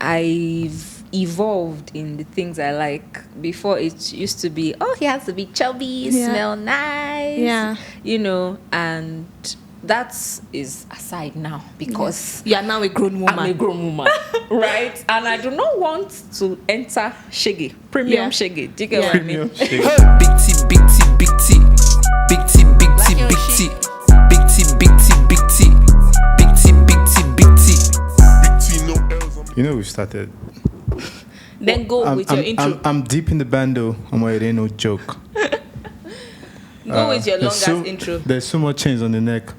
I've evolved in the things I like. Before it used to be, he has to be chubby, smell nice, and that is aside now because you are now a grown woman. I'm a grown woman, right? And I do not want to enter shaggy, premium shaggy. Do you get what I mean? Big T, big T, big T, big T, big T, big T, big T, big T, big T, big T, big T, big T, big T. We've started. Then go with your intro. I'm deep in the bando. It ain't no joke. Go with your long-ass intro. There's so much chains on the neck.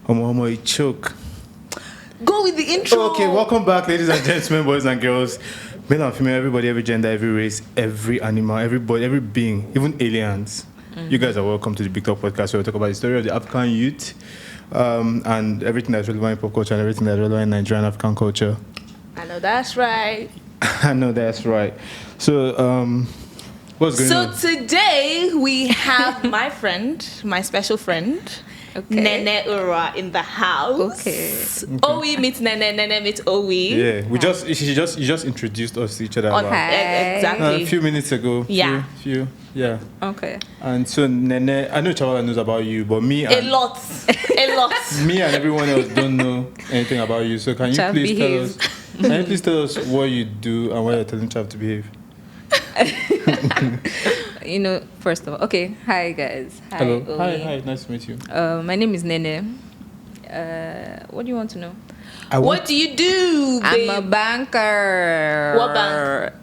It choke. Go with the intro. Okay, welcome back, ladies and gentlemen, boys and girls, male and female, everybody, every gender, every race, every animal, everybody, every being, even aliens. You guys are welcome to the Big Talk podcast where we talk about the story of the African youth and everything that's relevant in pop culture and everything that's relevant in Nigerian African culture. I know that's right. I know that's right. So, what's going on? So today we have my special friend, Nene Ura in the house. Okay. Owi meets Nene, Nene meets Owi. Yeah, you just introduced us to each other Exactly. a few minutes ago. Yeah. Yeah. Okay. And so Nene, I know Chavala knows about you, but me and a lot. me and everyone else don't know anything about you. So can you please tell us what you do and why you're telling Chav to behave? First of all, okay. Hi guys. Hi. Hello. Owi. Hi. Nice to meet you. My name is Nene. What do you want to know? What do you do, babe? I'm a banker. What bank?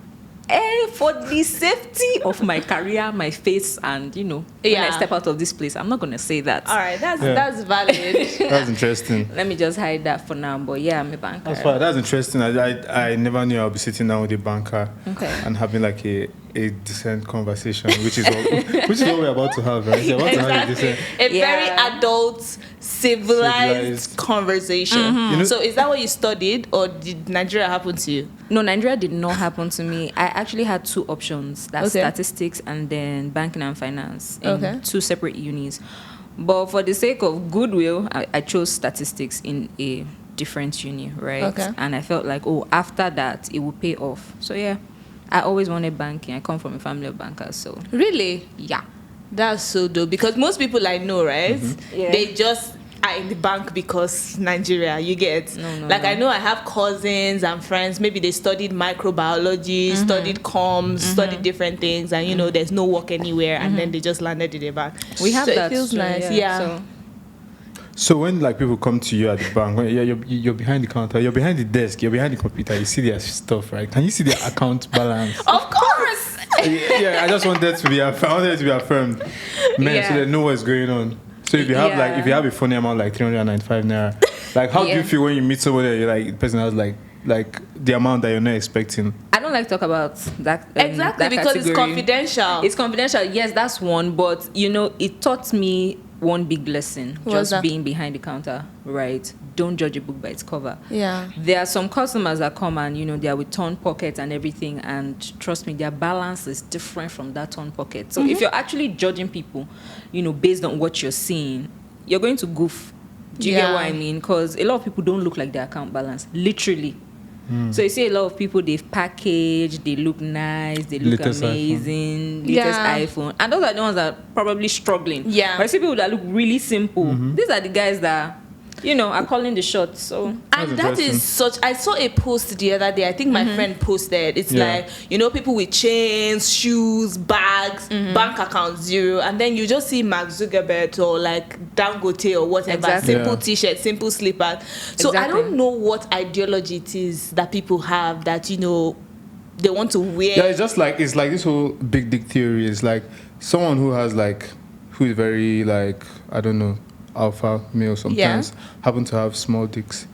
For the safety of my career, my face, and when I step out of this place, I'm not gonna say that. All right, that's valid. That's interesting. Let me just hide that for now. But yeah, I'm a banker. That's fine. That's interesting. I never knew I'd be sitting down with a banker and having like a decent conversation, which is what we're about to have, right? We're about to have a very adult, civilized conversation. Mm-hmm. So is that what you studied, or did Nigeria happen to you? No, Nigeria did not happen to me. I actually had two options. That's statistics and then banking and finance in two separate unis. But for the sake of goodwill, I chose statistics in a different uni, right? Okay. And I felt like, after that, it would pay off. So yeah, I always wanted banking. I come from a family of bankers, so. Really? Yeah. That's so dope, because most people I know, right? Mm-hmm. Yeah. They just are in the bank because Nigeria, you get. No. I know I have cousins and friends, maybe they studied microbiology, studied comms, studied different things, and there's no work anywhere, and then they just landed in the bank. We have that. It feels nice. Yeah. So when people come to you at the bank, when you're behind the counter, you're behind the desk, you're behind the computer, you see their stuff, right? Can you see their account balance? Of course. Yeah, I just wanted to be affirmed, man, so they know what's going on. So if you have if you have a funny amount like 395 naira, like how do you feel when you meet somebody you're like the person has like the amount that you're not expecting? I don't like to talk about that. Exactly, that because category. it's confidential. It's confidential. Yes, that's one. But it taught me one big lesson. Just being behind the counter, right? Don't judge a book by its cover. Yeah. There are some customers that come and they are with torn pockets and everything, and trust me, their balance is different from that torn pocket. So if you're actually judging people, based on what you're seeing, you're going to goof. Do you get what I mean? Because a lot of people don't look like their account balance, literally. So you see a lot of people, they've packaged, they look nice, they look Latest amazing, latest iPhone, and those are the ones that are probably struggling. Yeah. But I see people that look really simple. These are the guys that are calling the shots. So and that is such. I saw a post the other day. I think my friend posted. It's like people with chains, shoes, bags, bank account zero, and then you just see Mark Zuckerberg or like Dangote or whatever, simple T-shirt, simple slippers. So I don't know what ideology it is that people have that they want to wear. Yeah, it's like this whole big dick theory. It's like someone who is very I don't know, alpha male sometimes happen to have small dicks.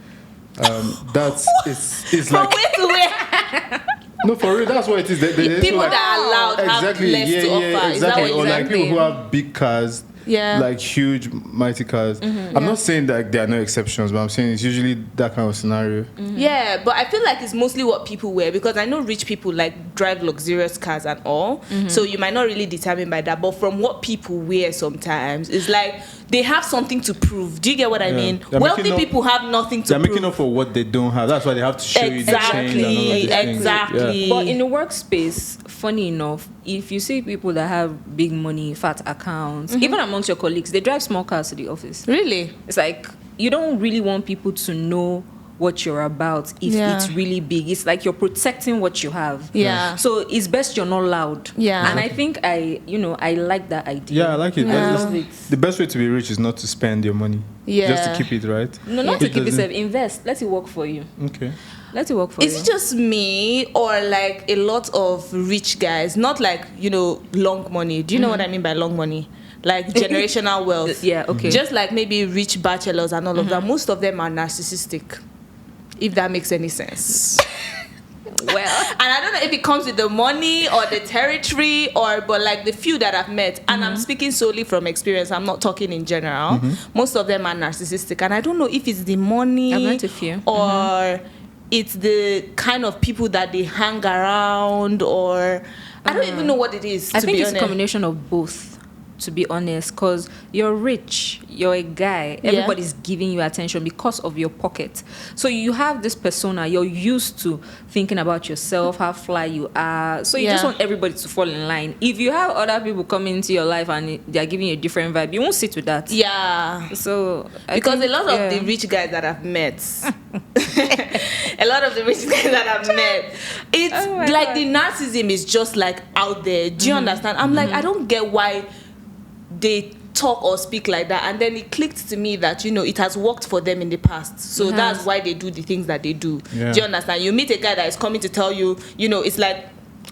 It's from like where to where? no, for real, that's what it is. People that are allowed have less to offer. Exactly. Is that what or like people who have big cars, like huge mighty cars. I'm not saying that there are no exceptions, but I'm saying it's usually that kind of scenario. Yeah, but I feel like it's mostly what people wear, because I know rich people like drive luxurious cars and all. So you might not really determine by that. But from what people wear sometimes, it's like they have something to prove. Do you get what I mean? Wealthy people have nothing to prove. They're making up for what they don't have. That's why they have to show you the change and all of these things. Exactly. But in the workspace, funny enough, if you see people that have big money, fat accounts, even amongst your colleagues, they drive small cars to the office. Really? It's like you don't really want people to know what you're about if it's really big. It's like you're protecting what you have. Yeah. So it's best you're not loud. Yeah. And I think I like that idea. Yeah, I like it. Yeah. The best way to be rich is not to spend your money. Yeah. Just to keep it, right? No, not to keep yourself. Invest. Let it work for you. Okay. Let it work for Is you. it just me or like a lot of rich guys? Not like, long money. Do you know what I mean by long money? Like generational wealth. Yeah, okay. Just like maybe rich bachelors and all of that. Most of them are narcissistic. If that makes any sense. Well, And I don't know if it comes with the money or the territory but like the few that I've met, and I'm speaking solely from experience, I'm not talking in general. Most of them are narcissistic, and I don't know if it's the money I've met a few. or it's the kind of people that they hang around, or I don't even know what it is. I to think be it's honest. a combination of both, to be honest, because you're rich, you're a guy, everybody's giving you attention because of your pocket. So you have this persona, you're used to thinking about yourself, how fly you are. So you just want everybody to fall in line. If you have other people coming into your life and they're giving you a different vibe, you won't sit with that. Yeah. So Because a lot of the rich guys that I've met, it's like God. the narcissism is just like out there. Do you understand? I'm like, I don't get why they talk or speak like that. And then it clicked to me that, it has worked for them in the past. So that's why they do the things that they do. Yeah. Do you understand? You meet a guy that is coming to tell you, it's like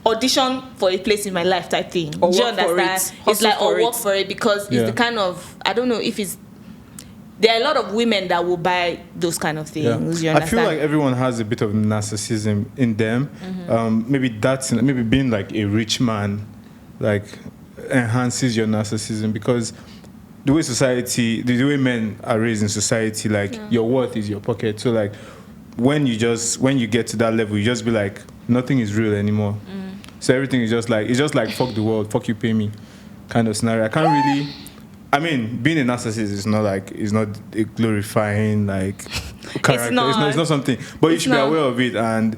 audition for a place in my life type thing. Or do you work for understand? it. It's like, Hustle or for work it. for it, because it's the kind of, I don't know if it's, there are a lot of women that will buy those kind of things. You I understand? feel like everyone has a bit of narcissism in them. Maybe being like a rich man, like enhances your narcissism, because the way men are raised in society, like your worth is your pocket. So like when you get to that level, you just be like, nothing is real anymore. So everything is just like fuck the world, fuck you, pay me kind of scenario. I can't really. I mean, being a narcissist is not a glorifying like character. It's not something, but you should be aware of it. And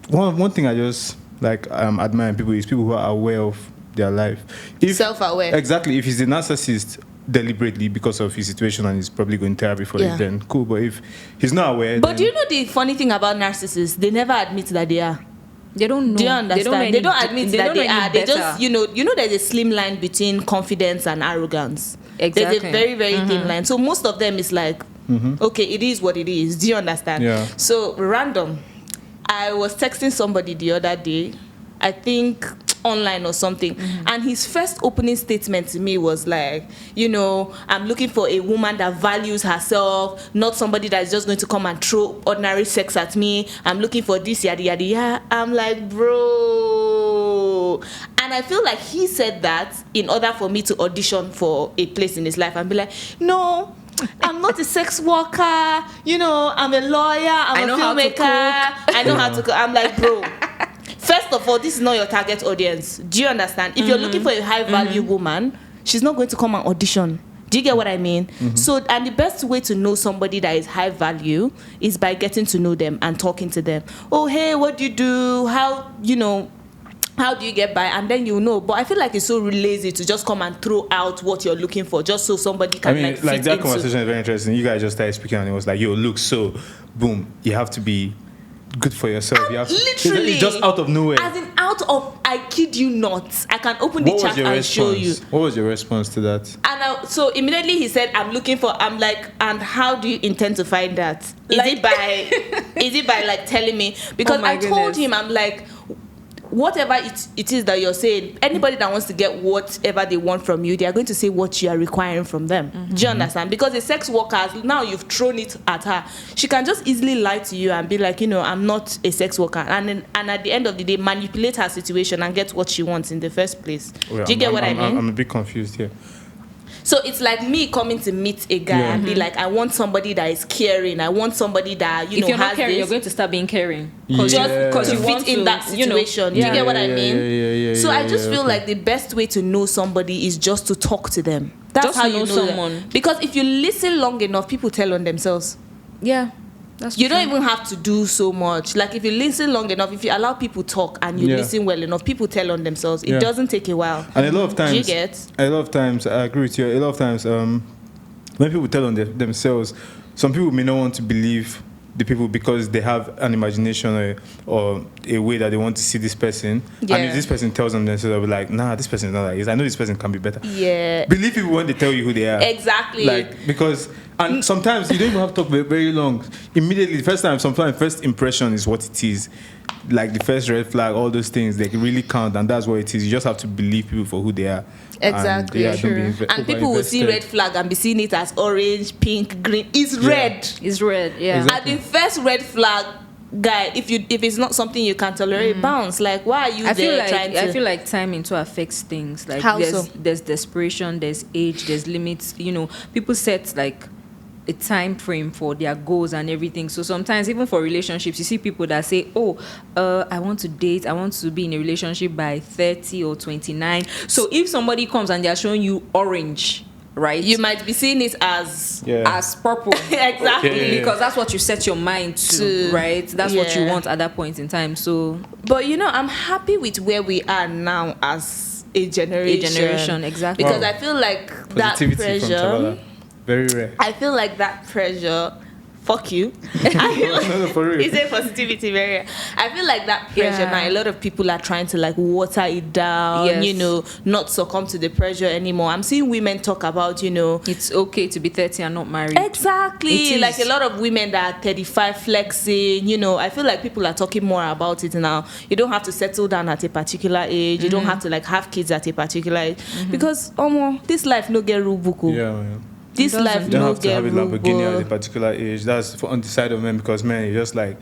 one thing I just admire in people is people who are aware of their life. Self-aware. Exactly. If he's a narcissist deliberately because of his situation and he's probably going therapy for it, then cool. But if he's not aware, but do you know the funny thing about narcissists? They never admit that they are. They don't know. Do you understand? They don't admit that they are. They better. just, there's a slim line between confidence and arrogance. Exactly. There's a very, very thin line. So most of them is like, okay, it is what it is. Do you understand? Yeah. So random. I was texting somebody the other day, I think online or something, and his first opening statement to me was like, I'm looking for a woman that values herself, not somebody that's just going to come and throw ordinary sex at me. I'm looking for this, yada yada yada. I'm like, bro. And I feel like he said that in order for me to audition for a place in his life and be like, no, I'm not a sex worker, I'm a lawyer, I'm a filmmaker, I know how to cook. I'm like, bro, first of all, this is not your target audience. Do you understand? If you're looking for a high value woman, she's not going to come and audition. Do you get what I mean? So, and the best way to know somebody that is high value is by getting to know them and talking to them. Oh, hey, what do you do? How do you get by? And then But I feel like it's so lazy to just come and throw out what you're looking for just so somebody can fit that into. conversation is very interesting. You guys just started speaking and it was like, yo, look, so boom, you have to be good for yourself. You have literally, it's just out of nowhere. As in I kid you not. I can open the chat and show you. What was your response to that? And so immediately he said, I'm like, and how do you intend to find that? Is it by like telling me? Because I told him, I'm like, whatever it is that you're saying, anybody that wants to get whatever they want from you, they are going to say what you are requiring from them. Do you understand? Because the sex worker, now you've thrown it at her, she can just easily lie to you and be like, I'm not a sex worker, and at the end of the day manipulate her situation and get what she wants in the first place. Do you get what I mean? I'm a bit confused here. So it's like me coming to meet a guy and be like, I want somebody that is caring. I want somebody that, if you're not has caring, this. you're going to start being caring. Just because you want fit in to, that situation. Do you get what I mean? So I just feel like the best way to know somebody is just to talk to them. That's Just how know you know someone. them. Because if you listen long enough, people tell on themselves. Yeah. That's You true. don't even have to do so much. Like if you listen long enough, if you allow people talk and you listen well enough, people tell on themselves. It doesn't take a while. And a lot of times, Do you get? a lot of times, I agree with you. A lot of times, when people tell on themselves, some people may not want to believe the people because they have an imagination or a way that they want to see this person. Yeah. And if this person tells them themselves, they'll be like, nah, this person is not like this. I know this person can be better. Yeah. Believe people when they tell you who they are. Exactly. Like, because, and sometimes you don't even have to talk very, very long. Immediately, sometimes first impression is what it is. Like the first red flag, all those things, they really count, and that's what it is. You just have to believe people for who they are. Exactly. And, don't be And people will see red flag and be seeing it as orange, pink, green. It's red. It's red, yeah. Exactly. At the first red flag, guy, if it's not something you can tolerate, bounce. Like, why are you I feel there like timing too affects things. Like How there's so? there's desperation, there's age, there's limits. People set like a time frame for their goals and everything. So sometimes even for relationships, you see people that say, I want to date, I want to be in a relationship by 30 or 29. So if somebody comes and they're showing you orange, right, You might be seeing it as as purple. exactly. Yeah. Because that's what you set your mind to, right? That's what you want at that point in time. So But I'm happy with where we are now as a generation. Exactly. Because I feel like that Positivity from pressure. Chavala. Very rare. I feel like that pressure. Fuck you. I feel No, for real. Is it positivity very? I feel like that pressure Yeah. now. A lot of people are trying to like water it down. Yes. Not succumb to the pressure anymore. I'm seeing women talk about it's okay to be 30 and not married. Exactly. It is. Like a lot of women that are 35 flexing, I feel like people are talking more about it now. You don't have to settle down at a particular age. You don't have to like have kids at a particular age. Because this life no get rule book. Yeah. This life You don't no have to get have a rule Lamborghini at a book. particular age. That's for on the side of men, because men, you're just like,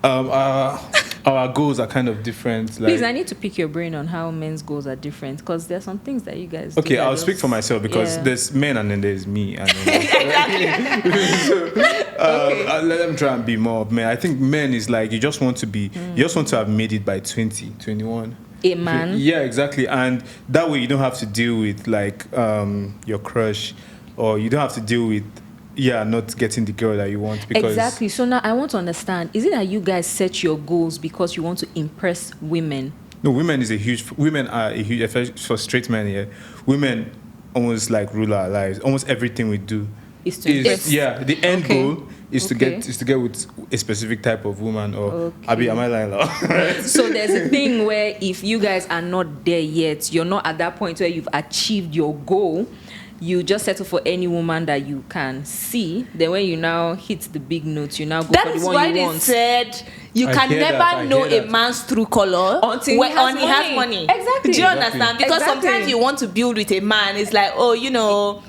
our goals are kind of different. Like, Please, I need to pick your brain on how men's goals are different, because there's some things that you guys okay, do that I'll just- speak for myself, because Yeah. there's men and then there's me. And then let them try and be more of men. I think men is like, you just want to have made it by 20, 21. A man. Yeah, exactly. And that way you don't have to deal with like your crush, or you don't have to deal with not getting the girl that you want, because Exactly. So now I want to understand, is it that you guys set your goals because you want to impress women? no, women are a huge, especially for straight men here. Women almost like rule our lives. Almost everything we do Is to impress. the end Okay. goal is to Okay. get with a specific type of woman, or Okay. am I lying now? So there's a thing where if you guys are not there yet, you're not at that point where you've achieved your goal, you just settle for any woman that you can see. Then when you now hit the big notes, you now go That for is the why one you they want. said you I can hear never that, I know hear a that. man's true color Until he has money. Exactly. Do you Exactly. understand? Because Exactly. sometimes you want to build with a man. It's like, You're not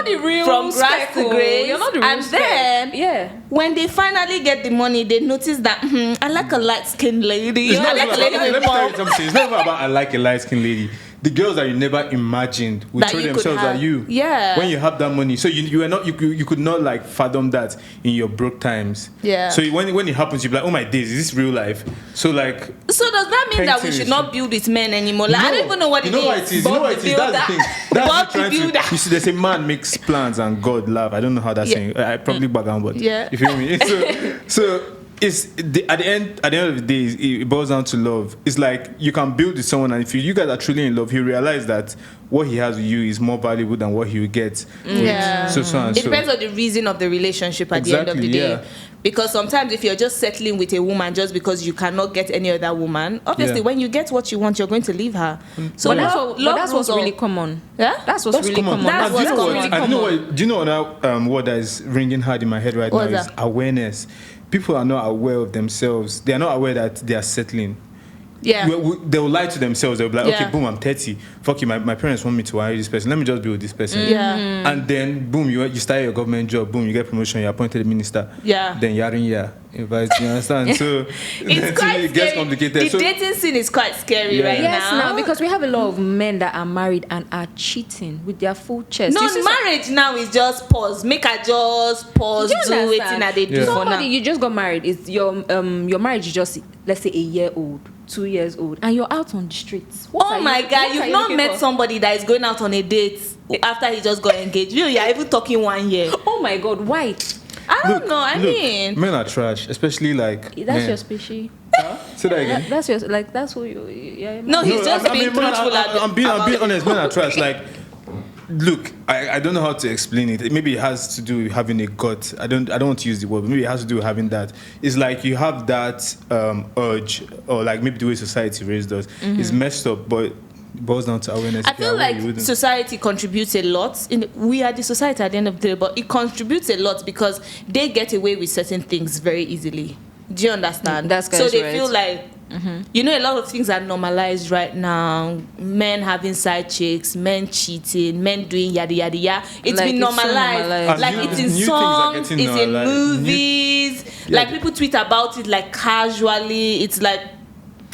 the real from grass spec, to oh. grace. You're not the real And spec. then when they finally get the money, they notice that I like a light skinned lady. It's I not like a about, lady let with me tell you bum. something. It's not even about I like a light skinned lady. The girls that you never imagined will That throw you could themselves at have. you. Yeah. When you have that money, so you could not like fathom that in your broke times. Yeah. So when it happens, you be like, oh my days, is this real life? So like. So does that mean that we should not build with men anymore? Like, I don't even know what it is. You know what it is. You know what it is. That's the thing. That's Bob you trying the builder. to. You see, they say man makes plans and God laugh. I don't know how that's Yeah. saying. I probably bug on, but Yeah. you feel me. So it's at the end of the day, it boils down to love. It's like you can build with someone, and if you guys are truly in love, you realize that what he has with you is more valuable than what he will get. Yeah. With so and It so. depends on the reason of the relationship at the end of the Exactly, day. yeah. Because sometimes if you're just settling with a woman just because you cannot get any other woman, obviously Yeah. when you get what you want, you're going to leave her. So But love that's what's rules really all- common. Yeah? That's what's really common. That's And do you know what's what? really And do you know what word that is ringing hard in my head right What's now is that? awareness. People are not aware of themselves. They are not aware that they are settling. Yeah. They will lie to themselves. They'll be like, Yeah. okay, boom, I'm 30. Fuck you, my parents want me to marry this person. Let me just be with this person. Yeah. And then, boom, you start your government job. Boom, you get promotion. You're appointed minister. Yeah. Then you understand? So It's quite it gets scary. complicated. The So dating scene is quite scary Yeah. right Yes, now. now because we have a lot of men that are married and are cheating with their full chest. No, You see marriage now is just pause. Make I just pause, Do you do it, understand? and they do Yeah. for now. somebody you just got married. It's your marriage is just, let's say, a year old, 2 years old, and you're out on the streets. What Oh are my you- God, what are you've you not looking met for? somebody that is going out on a date after he just got engaged. You're even talking 1 year. Oh my God, why? I don't know. I look, mean, men are trash, especially like That's men. your species. Say that again. That's your that's who you. Yeah. no, he's just being men truthful. I'm being about honest. Men are trash. Like, look, I don't know how to explain it. Maybe it has to do with having a gut. I don't want to use the word, but maybe it has to do with having that. It's like you have that urge, or like maybe the way society raised us is messed up, but it boils down to awareness. I If you feel are aware, like you wouldn't. society contributes a lot. We are the society at the end of the day, but it contributes a lot because they get away with certain things very easily. Do you understand? That's so they right. feel like, you know, a lot of things are normalized right now. Men having side chicks, men cheating, men doing yada yada yada. It's Like, been it's so normalized. normalized. Like And it's new in things are songs, getting it's in normalized. movies. Yeah. Like people tweet about it like casually. It's like,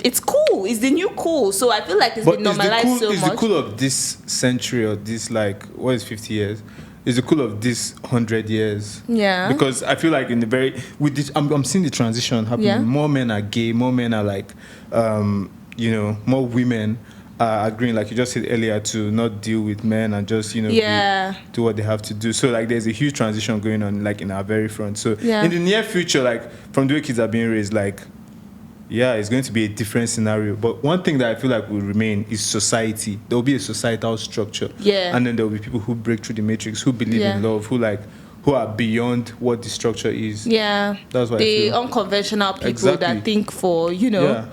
it's cool. It's the new cool. So I feel like it's But been normalized so is much. the cool of this century or this, like, what is 50 years? Is the cool of this 100 years? Yeah. Because I feel like in the very with this, I'm seeing the transition happening. Yeah. More men are gay. More men are like, more women are agreeing, like you just said earlier, to not deal with men and just Yeah. do what they have to do. So like there's a huge transition going on, like in our very front. So Yeah. in the near future, like from the way kids are being raised, like. Yeah, it's going to be a different scenario. But one thing that I feel like will remain is society. There will be a societal structure. Yeah. And then there will be people who break through the matrix, who believe Yeah. in love, who are beyond what the structure is. Yeah. That's what I the feel. unconventional people Exactly. that think for, Yeah.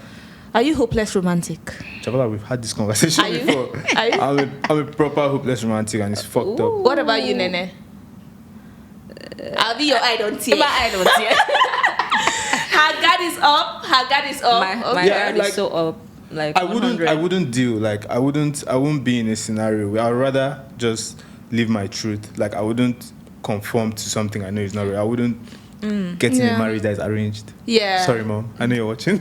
Are you hopeless romantic? Chavala, we've had this conversation Are you? before. Are you? I'm a proper hopeless romantic and it's fucked up. What about you, Nene? I'll be your eye don't tear. I don't see Her guard is up. Her guard is up. my Yeah, guard like, is so up. Like I wouldn't deal. Like I wouldn't be in a scenario where I'd rather just live my truth. Like I wouldn't conform to something I know is not real. I wouldn't get in Yeah. a marriage that is arranged. Yeah. Sorry, mom. I know you're watching.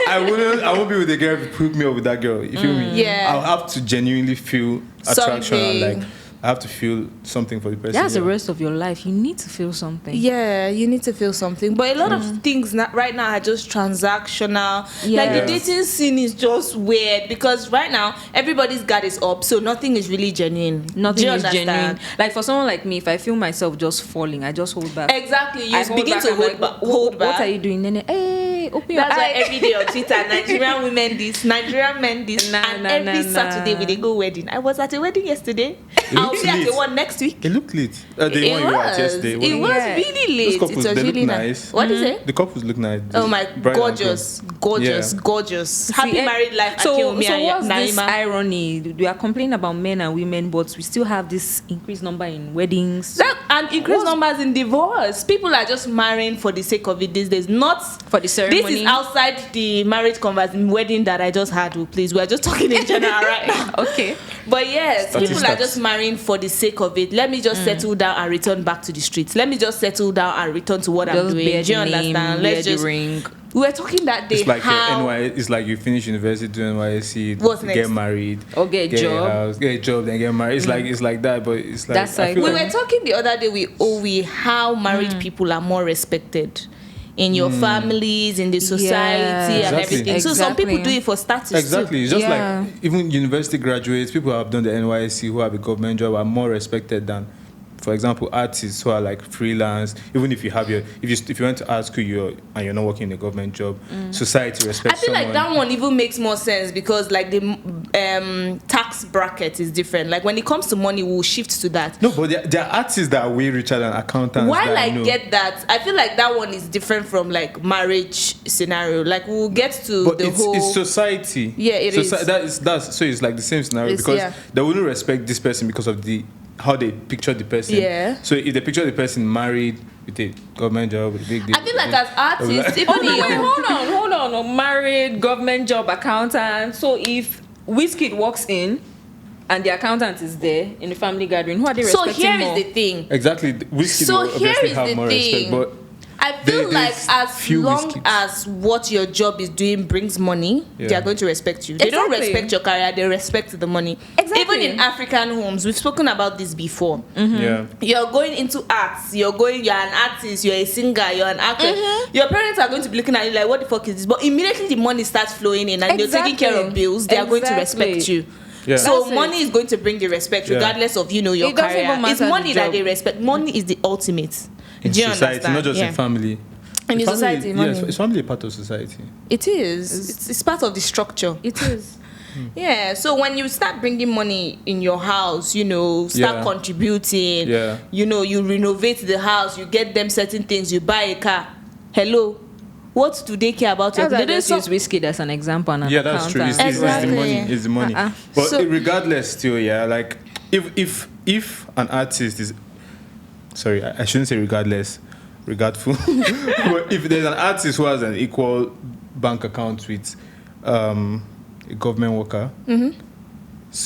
I won't be with a girl if you put me up with that girl. You feel me? Yeah. I'll have to genuinely feel attraction and Something. like I have to feel something for the person. That's yeah. the rest of your life. You need to feel something. Yeah, you need to feel something. But a lot of things right now are just transactional. Like the Yeah. dating scene is just weird because right now everybody's guard is up, so nothing is really genuine. Do Nothing you is understand? genuine. Like for someone like me, if I feel myself just falling, I just hold back. Exactly. You I hold begin back, to I'm hold like, back. What are you doing, Nene? Hey, open your That's why eye. every day on Twitter, Nigerian women this, Nigerian men this, Nah, and nah, every nah, Saturday nah. we dey go wedding. I was at a wedding yesterday. I'll looks be at lit. the one next week. It looked lit. The one you were at yesterday. It wasn't was Yeah. really late. It couples, was they look really nice. What is it? The couples look nice. Oh my, Bride and gorgeous, gorgeous, Yeah. gorgeous. Happy See, married life. So Akinwumi and what's this Naima. irony? We are complaining about men and women, but we still have this increased number in weddings. And increased numbers in divorce. People are just marrying for the sake of it these days. Not For the ceremony. This is outside the marriage wedding that I just had. Please, we are just talking in general right now. Okay. But yes, people are Statistics. just marrying for the sake of it. Let me just settle down and return back to the streets. Let me just settle down and return to what I'm Just doing. bear Do you the name, understand? bear Let's the just. ring. We were talking that day It's like how. It's like you finish university, do NYSC, What's get next? married, Or get a job. a house, get a job, then get married. It's like that, but it's like That's I like- feel We like were talking the other day how married people are more respected in your families, in the society, and Exactly. everything. So some people Exactly. do it for status exactly. too. It's just Yeah. like even university graduates, people who have done the NYSC, who have a government job, are more respected than, for example, artists who are like freelance. Even if you have if you went to art school, and you're not working in a government job, society I respects feel like someone. that one even makes more sense because like the tax bracket is different. Like when it comes to money, we'll shift to that. No, but there are artists that are way richer than accountants. While that I know. get that, I feel like that one is different from like marriage scenario. Like we'll get to But the whole. it's society. Yeah, it is. That's so it's like the same scenario It's- because yeah. they wouldn't respect this person because of how they picture the person. Yeah. So if they picture the person married, with a government job, with a big deal. I feel like as artists, even Wait, in hold on. Married, government job, accountant. So if Wizkid walks in and the accountant is there in the family gathering, who are they so respecting here more? is the thing. Exactly. Wizkid So will here obviously is have the more thing. respect, but I feel like there's as few long Wizkids. as what your job is doing brings money, they Yeah. are going to respect you. They don't Exactly. respect your career, they respect the money. Exactly. Even in African homes, we've spoken about this before. Yeah. You're going into arts, you're an artist, you're a singer, you're an actor. Your parents are going to be looking at you like, what the fuck is this? But immediately the money starts flowing in and you're taking care of bills, they are going to Exactly. respect you. Yeah. So That's money it. is going to bring the respect Yeah. regardless of your It doesn't career. even It's matter money the that job. they respect. Money is the ultimate. In Do you society, understand? not just Yeah. in family. In The the society, money. Yes, it's family a part of society. It is. It's part of the structure. It is. Yeah. So when you start bringing money in your house, start Yeah. contributing. Yeah. You renovate the house. You get them certain things. You buy a car. Hello. What do they care about? That's why I They just don't- use Wizkid as an example and an Yeah, that's true. accountant. It's the Exactly. money. It's the money. But So- regardless, still, yeah, like if an artist is, sorry, I shouldn't say regardless, regardful. But if there's an artist who has an equal bank account with a government worker,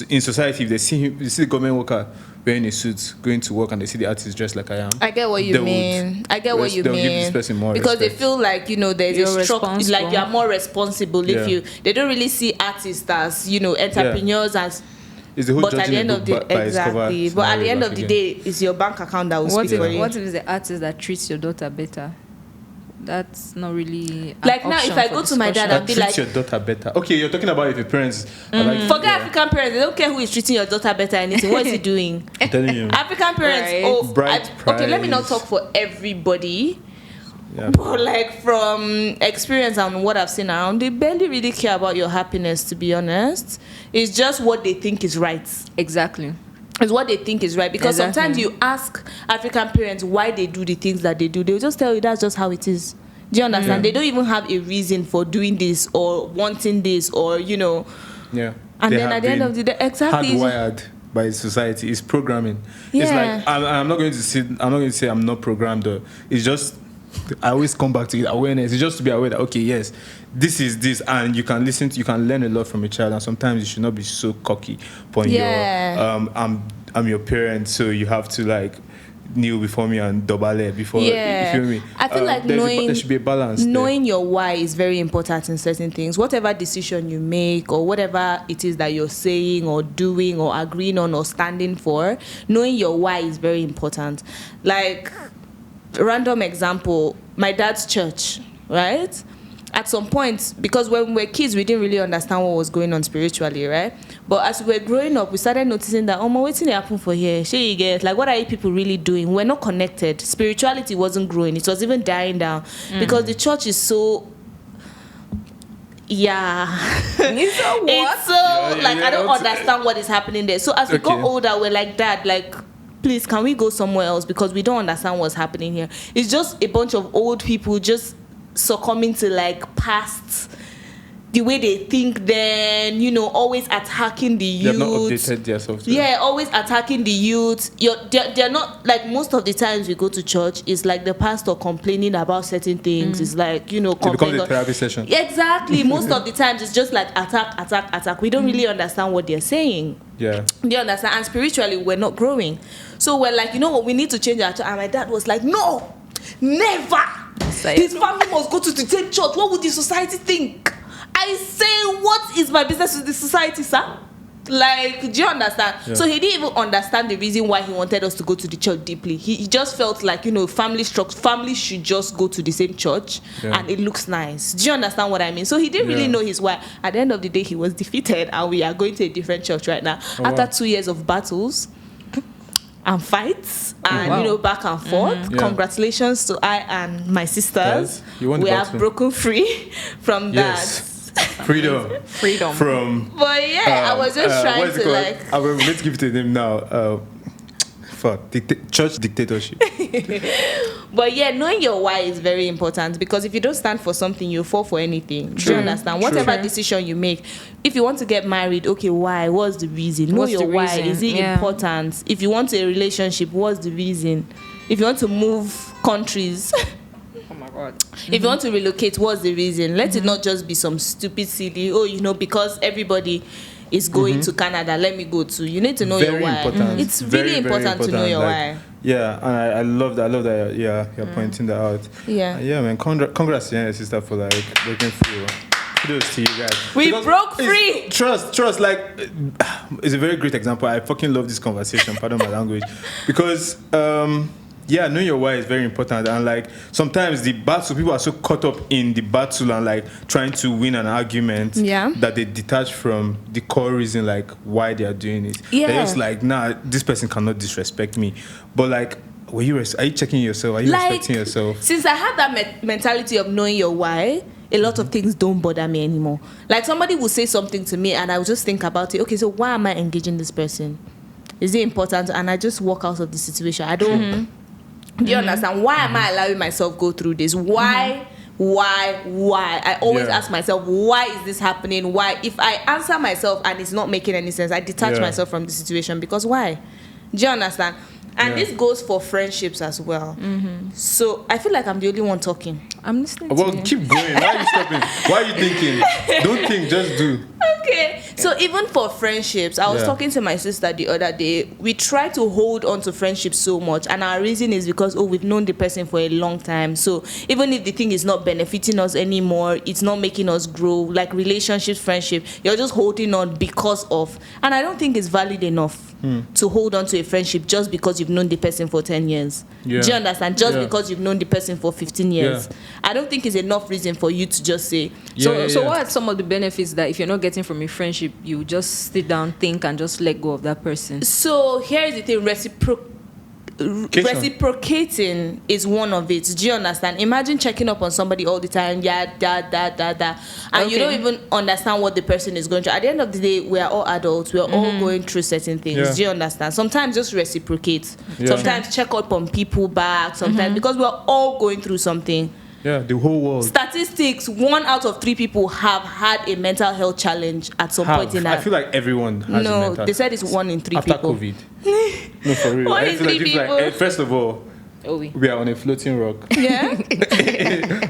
in society, if they see him, you see the government worker wearing a suit going to work, and they see the artist dressed like I am. I get what you they would mean. I get what you they'll mean. give this person more because they respect. feel like there's You're a structure, responsible. like you are more responsible. Yeah. They don't really see artists as entrepreneurs as. It's the whole But at the judging end a of book the by its cover exactly. But at the scenario end back of the again. day, it's your bank account that will What speak for if you. it's the artist that treats your daughter better? That's not really an Like now, option if I for go to my dad discussion. and be treats like, your daughter better. Okay, you're talking about if your parents are like, forget yeah, African parents, they don't care who is treating your daughter better or anything. What is he doing? I'm telling you. African parents, Right. Bright okay, let me not price. talk for everybody. Yeah. But like from experience and what I've seen around, they barely really care about your happiness, to be honest. It's just what they think is right. Exactly. It's what they think is right. Because Exactly. sometimes you ask African parents why they do the things that they do. They'll just tell you that's just how it is. Do you understand? They don't even have a reason for doing this or wanting this or, Yeah. And They then have at the end been of the day, exactly. hardwired by society. It's programming. Yeah. It's like I'm not going to say I'm not programmed. Though. It's just I always come back to it. Awareness. It's just to be aware that okay, yes, this is this, and you can you can learn a lot from a child. And sometimes you should not be so cocky upon Yeah. your I'm your parent, so you have to like kneel before me and dobale before you feel me. I feel like there should be a balance. there. knowing your why is very important in certain things. Whatever decision you make or whatever it is that you're saying or doing or agreeing on or standing for, knowing your why is very important. Like, random example, my dad's church, right? At some point, because when we were kids, we didn't really understand what was going on spiritually, right? But as we were growing up, we started noticing that, what's going to happen for here? Sure, you get, like, what are you people really doing? We're not connected. Spirituality wasn't growing. It was even dying down because the church is so... Yeah. It's so what? It's so, like, I don't what's- understand what is happening there. So as we got Okay. older, we're like, Dad, like, please, can we go somewhere else? Because we don't understand what's happening here. It's just a bunch of old people just succumbing to, like, past... the way they think then, always attacking the They have not youth. updated their software. Yeah, always attacking the youth. They're not, like, most of the times we go to church, it's like the pastor complaining about certain things. It's like, It becomes a complaining. therapy session. Exactly. Most of the times it's just like attack. We don't really understand what they're saying. Yeah. Do you understand? And spiritually, we're not growing. So we're like, you know what, we need to change our church. And my dad was like, no, never. His family must go to the same church. What would the society think? I say, what is my business with the society, sir? Like, do you understand? Yeah. So he didn't even understand the reason why he wanted us to go to the church deeply. He just felt like, family should just go to the same church and it looks nice. Do you understand what I mean? So he didn't really know his why. At the end of the day, he was defeated and we are going to a different church right now. After 2 years of battles and fights and, back and forth, Yeah. congratulations to I and my sisters. Yes. You won the We have battle. broken free from Yes. that. Freedom. From. But yeah, I was just trying what is it to called? like. I will, let's give it a name now. Church dictatorship. But yeah, knowing your why is very important because if you don't stand for something, you fall for anything. Do you understand? Whatever decision you make, if you want to get married, okay, why? What's the reason? Know What's your the why. reason? Is it Yeah. important? If you want a relationship, what's the reason? if you want to move countries, Oh my God. if you want to relocate, what's the reason? Let it not just be some stupid silly, because everybody is going to Canada, let me go too. You need to know your Very why. important. It's Very, really very important to know your like, why. Yeah, and I love that. You're pointing that out. Yeah. Yeah, man. Congrats to your sister for like breaking through. Kudos to you guys. We Because broke free. Trust. Like, it's a very great example. I fucking love this conversation. Pardon my language, because knowing your why is very important. And like sometimes the battle, people are so caught up in the battle and like trying to win an argument that they detach from the core reason, like why they are doing it. Yeah. They're just like, nah, this person cannot disrespect me. But like, are you checking yourself? Are you respecting yourself? Since I had that mentality of knowing your why, a lot of things don't bother me anymore. Like somebody will say something to me and I will just think about it. Okay, so why am I engaging this person? Is it important? And I just walk out of the situation. I don't. Do you understand? Why am I allowing myself go through this? Why? I always ask myself, why is this happening? Why? If I answer myself and it's not making any sense, I detach myself from the situation because why? Do you understand? And this goes for friendships as well. So I feel like I'm the only one talking. I'm listening to Well, you. keep going. Why are you stopping? Why are you thinking? Don't think, just do. Okay. So even for friendships, I was talking to my sister the other day. We try to hold on to friendships so much, and our reason is because we've known the person for a long time. So even if the thing is not benefiting us anymore, it's not making us grow, like relationships, friendship, you're just holding on because of. And I don't think it's valid enough to hold on to a friendship just because you've known the person for 10 years. Do you understand? Just because you've known the person for 15 years. I don't think it's enough reason for you to just say. So what are some of the benefits that if you're not getting from a friendship, you just sit down, think, and just let go of that person? So here is the thing: reciprocating is one of it. Do you understand? Imagine checking up on somebody all the time, and you don't even understand what the person is going through. At the end of the day, we are all adults. We are all going through certain things. Do you understand? Sometimes just reciprocate. Sometimes check up on people back. Sometimes because we are all going through something. Yeah, the whole world. Statistics: 1 out of 3 people have had a mental health challenge at some point in I life. feel like everyone has a mental. No, they said it's 1 in 3 after people. COVID. No, for real. 1 I in feel like 3 it's like, people. first of all, we are on a floating rock. Yeah.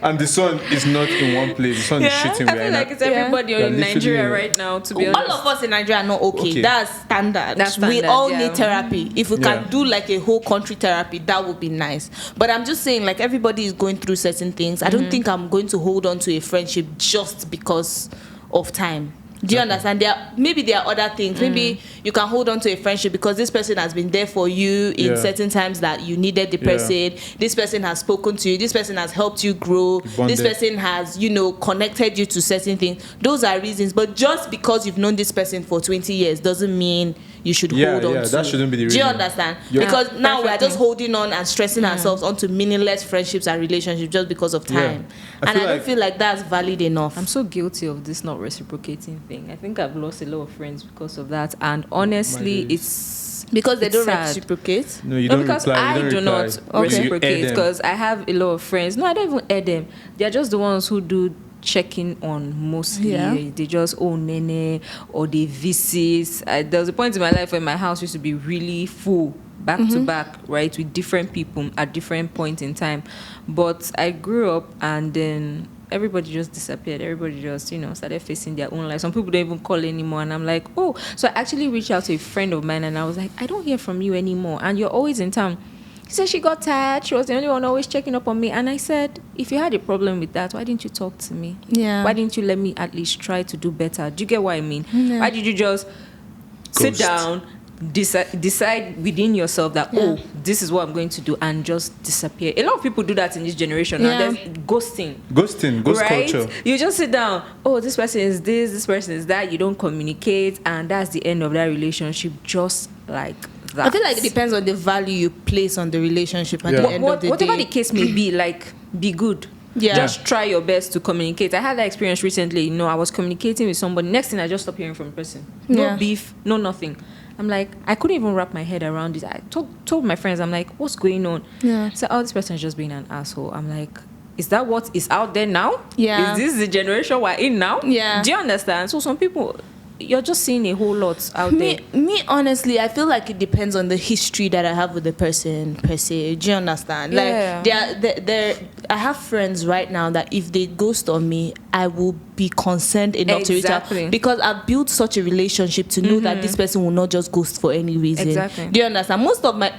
And the sun is not in one place. The sun is shooting. I feel like it's everybody in Nigeria right now, to be honest. All of us in Nigeria are not okay. That's standard. That's standard, we all need therapy. If we can do like a whole country therapy, that would be nice. But I'm just saying, like, everybody is going through certain things. I don't think I'm going to hold on to a friendship just because of time. Do you understand? Maybe there are other things. Maybe you can hold on to a friendship because this person has been there for you in certain times that you needed the person. This person has spoken to you. This person has helped you grow. Bonded. This person has, connected you to certain things. Those are reasons. But just because you've known this person for 20 years doesn't mean you should hold on to. That shouldn't be the reason. Do you understand? Because now we are just holding on and stressing ourselves onto meaningless friendships and relationships just because of time. And I don't feel like that's valid enough. I'm so guilty of this not reciprocating thing. I think I've lost a lot of friends because of that. And honestly, it's because they don't sad. reciprocate. No, you don't because reply. I do not reciprocate them. because I have a lot of friends. No, I don't even air them. They're just the ones who do checking on mostly. They just Nene or they visit. There was a point in my life when my house used to be really full back to back, right, with different people at different points in time. But I grew up and then everybody just disappeared. Everybody just, started facing their own life. Some people don't even call anymore. And I'm like, oh. So I actually reached out to a friend of mine and I was like, I don't hear from you anymore. And you're always in town. She said she got tired. She was the only one always checking up on me. And I said, if you had a problem with that, why didn't you talk to me? Yeah. Why didn't you let me at least try to do better? Do you get what I mean? Yeah. Why did you just sit down, decide within yourself that, this is what I'm going to do, and just disappear? A lot of people do that in this generation. Now there's ghosting. Ghost right? culture. You just sit down. Oh, this person is this person is that. You don't communicate, and that's the end of that relationship. Just like that. I feel like it depends on the value you place on the relationship at the end of the day. Whatever the case may be, like, be good. Yeah. Just try your best to communicate. I had that experience recently. I was communicating with somebody. Next thing, I just stopped hearing from the person. No beef, no nothing. I'm like, I couldn't even wrap my head around it. I told my friends, I'm like, what's going on? Yeah. So, this person is just being an asshole. I'm like, is that what is out there now? Yeah. Is this the generation we're in now? Yeah. Do you understand? So some people, you're just seeing a whole lot out there. Me, honestly, I feel like it depends on the history that I have with the person per se. Do you understand? Yeah. Like, I have friends right now that if they ghost on me, I will be concerned enough to reach out, because I've built such a relationship to know that this person will not just ghost for any reason. Exactly. Do you understand? Most of my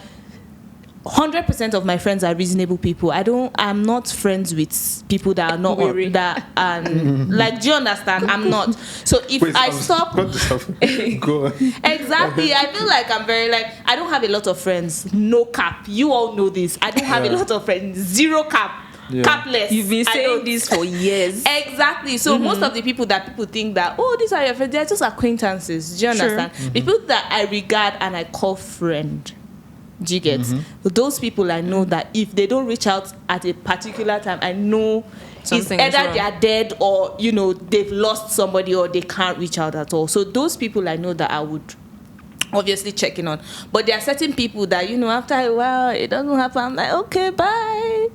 100% of my friends are reasonable people. I'm not friends with people that are not like, do you understand? I'm not. So if I stop Go on. exactly, I feel like I'm very, like, I don't have a lot of friends. No cap. You all know this. I don't have a lot of friends. Zero cap. Yeah. Capless. You've been saying this for years. Exactly. So most of the people that people think that, oh, these are your friends, they're just acquaintances. Do you understand? People that I regard and I call friend. Do you get? Those people, I know that if they don't reach out at a particular time, I know something it's either they are dead or, you know, they've lost somebody or they can't reach out at all. So those people, I know that I would obviously check in on. But there are certain people that, you know, after a while it doesn't happen, I'm like, okay, bye.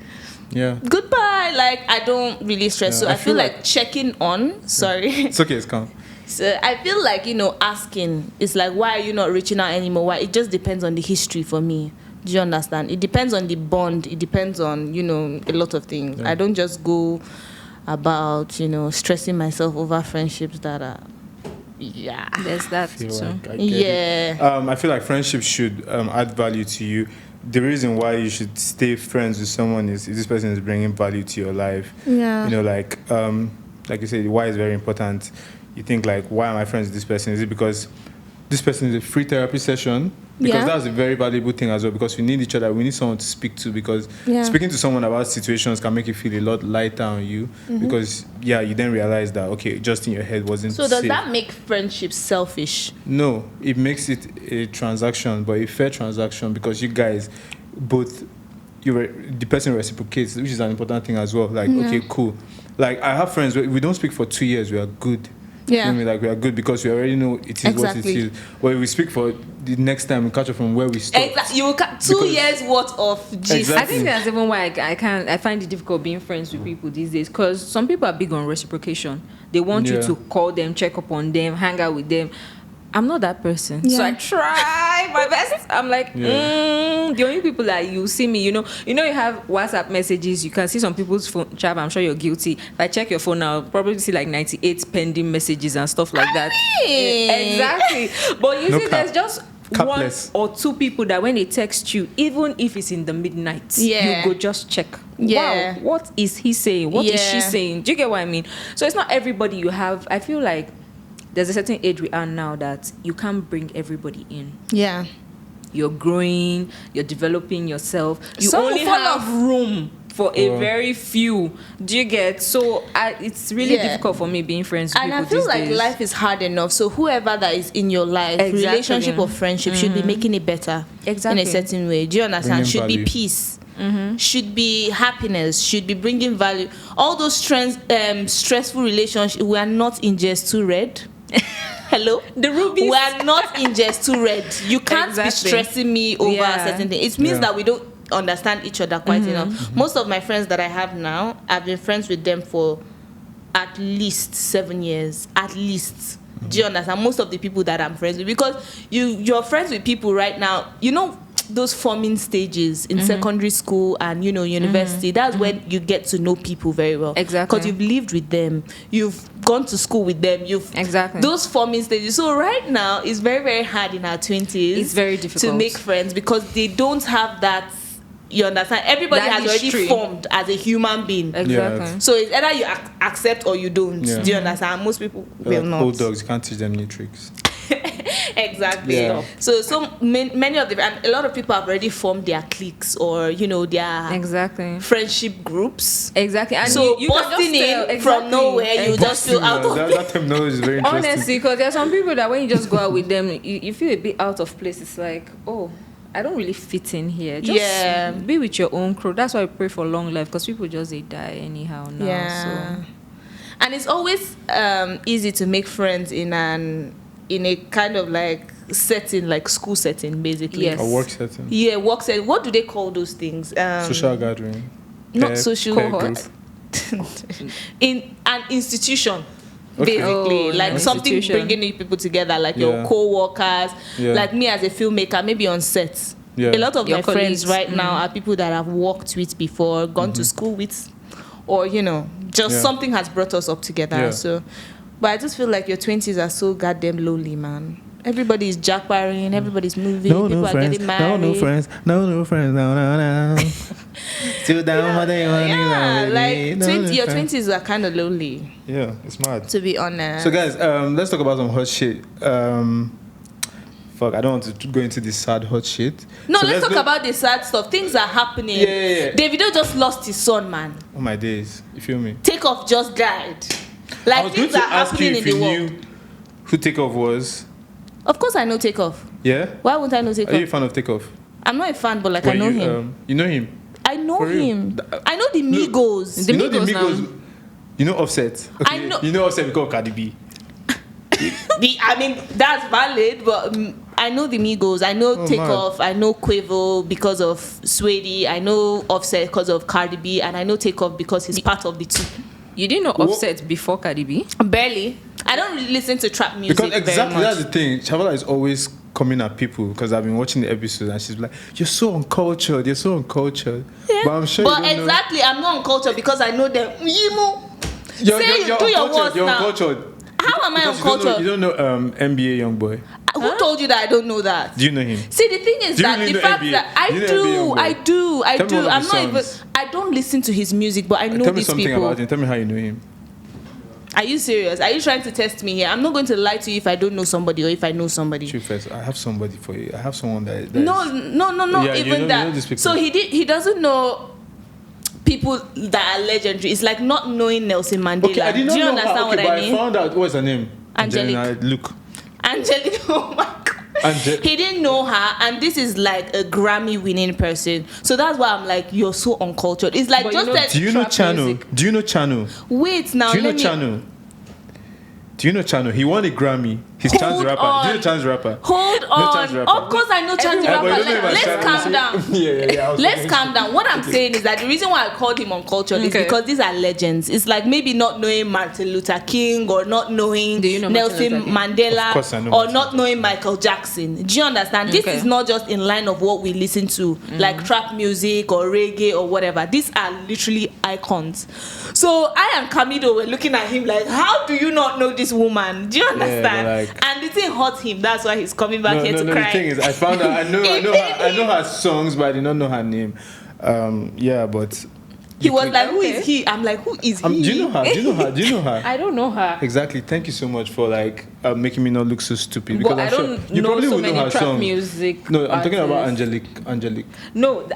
Yeah. Goodbye. Like, I don't really stress. Yeah, So I feel like checking on. Sorry. It's okay, it's calm. So I feel like, you know, asking, it's like, why are you not reaching out anymore? Why? It just depends on the history for me. Do you understand? It depends on the bond. It depends on, you know, a lot of things. Yeah. I don't just go about, you know, stressing myself over friendships that are, There's that Feel too. like I get it. I feel like friendship should add value to you. The reason why you should stay friends with someone is if this person is bringing value to your life. Yeah. You know, like you said, why is very important. You think like, why am I friends with this person? Is it because this person is a free therapy session? Because that's a very valuable thing as well, because we need each other. We need someone to speak to, because speaking to someone about situations can make you feel a lot lighter on you, because you then realize that, okay, just in your head wasn't So does safe. that make friendship selfish? No, it makes it a transaction, but a fair transaction, because you guys both, the person reciprocates, which is an important thing as well. Like, okay, cool. Like, I have friends, we don't speak for 2 years, we are good. Yeah. You feel me? Like, we are good because we already know it is what it is. But if we speak for the next time, we catch up from where we stopped. Exactly. You will 2 years worth of gist. Exactly. I think that's even why I find it difficult being friends with people these days, because some people are big on reciprocation. They want you to call them, check up on them, hang out with them. I'm not that person, so I try my best. I'm like, the only people that you see me, you have WhatsApp messages. You can see some people's phone chat. I'm sure you're guilty. If I check your phone now, I'll probably see like 98 pending messages and stuff like that. Exactly. But you see, there's just one or two people that when they text you, even if it's in the midnight, you go just check. Wow, what is he saying? What is she saying? Do you get what I mean? So it's not everybody you have. I feel like there's a certain age we are now that you can't bring everybody in. Yeah. You're growing, you're developing yourself. You Some only have room for a very few. Do you get? So it's really difficult for me being friends with people and I feel these like days. life is hard enough. So whoever that is in your life, relationship or friendship, should be making it better in a certain way. Do you understand? Should be peace. Should be happiness, should be bringing value. All those stressful relationships, we are not in just too red. Hello, the rubies. We are not in just too red. You can't be stressing me over a certain thing. It means that we don't understand each other quite enough. Most of my friends that I have now, I've been friends with them for at least 7 years. At least. Do you understand? Most of the people that I'm friends with, because you're friends with people right now, you know, those forming stages in secondary school and university, that's when you get to know people very well. Exactly. Because you've lived with them, you've gone to school with them, those forming stages. So right now it's very, very hard in our 20s. It's very difficult to make friends because they don't have that. You understand? Everybody that has already formed as a human being. Exactly. So it's either you accept or you don't. Do you understand? Most people will not. Old dogs, you can't teach them new tricks. Exactly. Yeah. So many of them, and a lot of people have already formed their cliques or their friendship groups. Exactly. And so you busting in from nowhere, you just feel out of place. That terminology is very interesting. Honestly, because there are some people that when you just go out with them, you feel a bit out of place. It's like, oh, I don't really fit in here. Just be with your own crew. That's why I pray for long life, because people just they die anyhow now. Yeah. So. And it's always easy to make friends in a kind of like setting, like school setting, basically. Yes. A work setting. Yeah, work setting. What do they call those things? Social gathering. Not social cohort. in an institution. basically, Oh, like something institution. bringing people together, like Yeah. your co-workers, Yeah. like me as a filmmaker, maybe on set. Yeah. A lot of Your my friends colleagues. right now are people that I've worked with before, gone to school with, or just Yeah. something has brought us up together. Yeah. So, but I just feel like your 20s are so goddamn lonely, man. Everybody's jackbarring, everybody's moving, people are getting married. no friends, no, Still down what they want. Yeah, like your 20s are kind of lonely, Yeah, it's mad. to be honest. So guys, let's talk about some hot shit. Fuck, I don't want to go into this sad hot shit. No, So let's talk go- about the sad stuff. Things are happening. Yeah. Davido just lost his son, man. Oh my days, you feel me? Takeoff just died. I Like was going things to are ask you happening if in you the world. knew who Takeoff was. Of course, I know Takeoff. Yeah? Why wouldn't I know Are you a Takeoff? fan of Takeoff? I'm not a fan, but like I know him. You know him? I know for real? him. I know the Migos. The You know the Migos now. Migos? You know Offset? Okay. I know- You know Offset because of Cardi B. I mean, that's valid, but I know the Migos. I know Oh, Takeoff. I know Quavo because of Swady. I know Offset because of Cardi B, and I know Takeoff because he's part of the two. You didn't know Offset before Cardi B? Barely. I don't really listen to trap music Because very exactly much. that's the thing. Chavala is always coming at people because I've been watching the episodes and she's like, "You're so uncultured. You're so uncultured." Yeah. But I'm sure. But you don't exactly, I'm not on culture because I know them. Yimu. Know, Say you do your uncultured, worst you're now. uncultured. How am I on Because culture? You don't know NBA Youngboy. Who told you that I don't know that? Do you know him? See, the thing is Do you that really the know fact NBA? that I Do you know NBA do, Youngboy? I do, I Tell me do. one of I'm his not even. songs. I don't listen to his music, but I know Tell me these something people. about him. Tell me how you know him. Are you serious? Are you trying to test me here? I'm not going to lie to you if I don't know somebody or if I know somebody. True first, I have somebody for you. I have someone that. No, Yeah, you even know that. these people. So he doesn't know people that are legendary. It's like not knowing Nelson Mandela. Okay, I did not Do you know understand how. Okay, what but I mean? I found out what's her name. Angelique. Angelina, Look. Angelique, oh my god. He didn't know her, and this is like a Grammy winning person. So that's why I'm like, you're so uncultured. It's like But just you know- that. Do you know Trap Channel? music. Do you know Channel? Wait now. Do you know let me Channel? Do you know Channel? He won a Grammy. He's Chance the Hold Rapper. on. Do you know Chance the Rapper? hold Chance on. the Rapper. Of course, I know Chance the Yeah, but Rapper. you don't know about Let's Chance calm the down. Rapper. Yeah. I was Let's fucking- calm down. What I'm saying is that the reason why I called him uncultured is Okay. because these are legends. It's like maybe not knowing Martin Luther King or not knowing Do you know Martin Nelson Luther King? Mandela Of course I know or Martin not Luther knowing Michael Jackson. Do you understand? This Okay. is not just in line of what we listen to, like trap music or reggae or whatever. These are literally icons. So I and Camido were looking at him like, how do you not know this woman? Do you but understand? like- And the thing hurt him. That's why he's coming back here to The cry. thing is, I found out. I know her songs, but I did not know her name. Yeah, but He was like, who Okay. is he? I'm like, who is he? do you know her? Do you know her? Do you know her? I don't know her. Exactly. Thank you so much for like making me not look so stupid. Because But I I'm sure don't you know probably so will know many her trap song. music. No, I'm talking about artists. Angelique. No,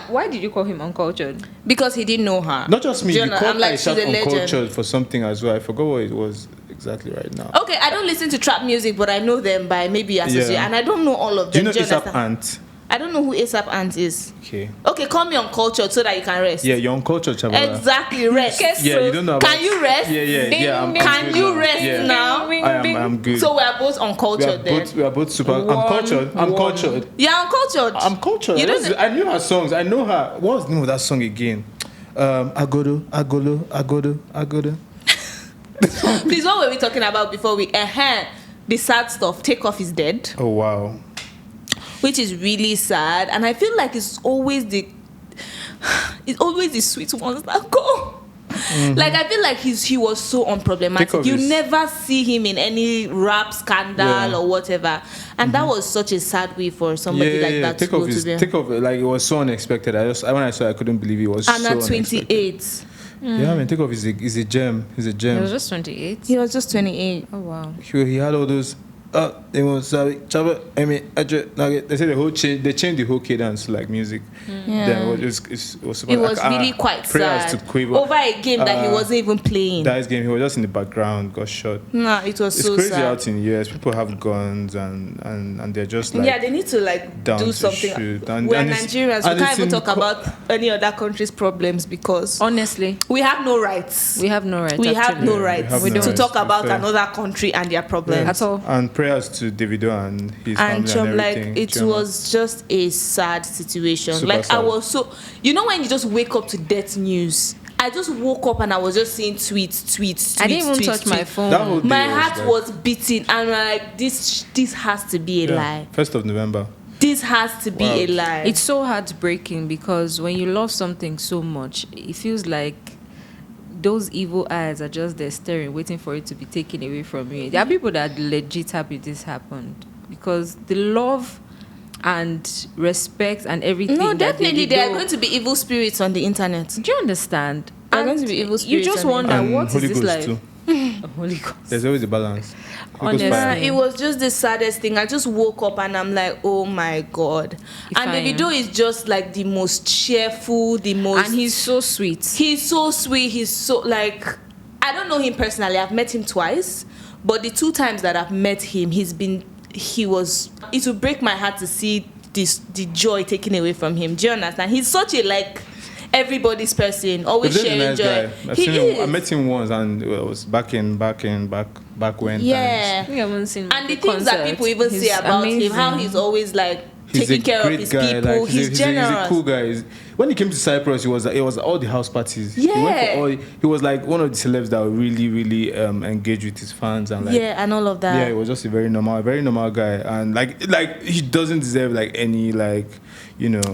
why did you call him uncultured? Because he didn't know her. Not just me. Do You you know? called I'm like, Aisha she's a legend. uncultured for something as well. I forgot what it was exactly right now. Okay, I don't listen to trap music, but I know them by maybe associate, Yeah. and I don't know all of Do them. you know ASAP understand? Ant? I don't know who ASAP Ant is. Okay. Okay, call me uncultured so that you can rest. Yeah, you're uncultured, Chavala. Exactly, rest. Yeah, you don't know about. Can you rest? Yeah. I'm Can good you now. rest Yeah. now? I'm good. So we are both uncultured then. We are both super. I'm cultured. I'm cultured. Yeah, uncultured. I'm cultured. You don't. I knew her songs. I know her. What was the name of that song again? Agodo. Please, what were we talking about before we? The sad stuff. Takeoff is dead, Oh wow. which is really sad, and I feel like it's always the sweet ones that go. Like I feel like he was so unproblematic. Takeoff You is- never see him in any rap scandal Yeah. or whatever, and that was such a sad way for somebody like that to go to be. Takeoff. Like it was so unexpected. When I saw it, I couldn't believe it was And so at unexpected. 28, Yeah, I mean, Takeoff is a gem. He's a He gem. was just 28. he was just 28. Oh wow. He had all those. They won't sorry. They say they changed the whole cadence to like music. Yeah. Then it was super, It was like, really quite prayers sad. to Quavo. Over a game that he wasn't even playing. That game, he was just in the background, got shot. Nah, it was It's so crazy sad. out in the US. People have guns and they're just like Yeah, they need to like down do to something. shoot. And- We're and it's- Nigerians. We and can't it's even in talk about any other country's problems because Honestly, we have no rights. we have no right. We have actually. no Yeah, we rights have no to rights, talk to be about fair. another country and their problems. At all. And prayers to Davido and his And family and like everything. it Chioma. was just a sad situation. Super like I sad. was so, when you just wake up to death news I just woke up and I was just seeing tweets. I didn't even tweets, touch my tweets. phone. That whole day My was heart like- was beating, and like this has to be a lie. 1st of November. This has to be a lie. It's so heartbreaking because when you love something so much, it feels like those evil eyes are just there staring, waiting for it to be taken away from you. There are people that are legit happy this happened because the love and respect and everything. No, that definitely there are Davido- going to be evil spirits on the internet. Do you understand? There are And going to be evil you spirits just on the wonder And what is Holy this Ghost like? too. Holy Ghost. There's always a balance. Honestly. It was just the saddest thing. I just woke up and I'm like, oh my God. And Fine. Davido is just like the most cheerful, the most... And he's so sweet. He's so sweet. He's so like... I don't know him personally. I've met him twice. But the 2 times that I've met him, it would break my heart to see the joy taken away from him. Do you understand? He's such a like... everybody's person, always But he's a sharing nice joy. guy. I've He seen him. I is. met him once, and it was back when. Yeah. We haven't seen And the the things that concert. people even He's say about him, how amazing. he's always like He's taking a care of great his guy. people. Like, He's generous. He's a cool guy. When he came to Cyprus, it was all the house parties. Yeah. He went for he was like one of the celebs that would really engage with his fans and like. Yeah, and all of that. Yeah, he was just a very normal guy, and like he doesn't deserve like any like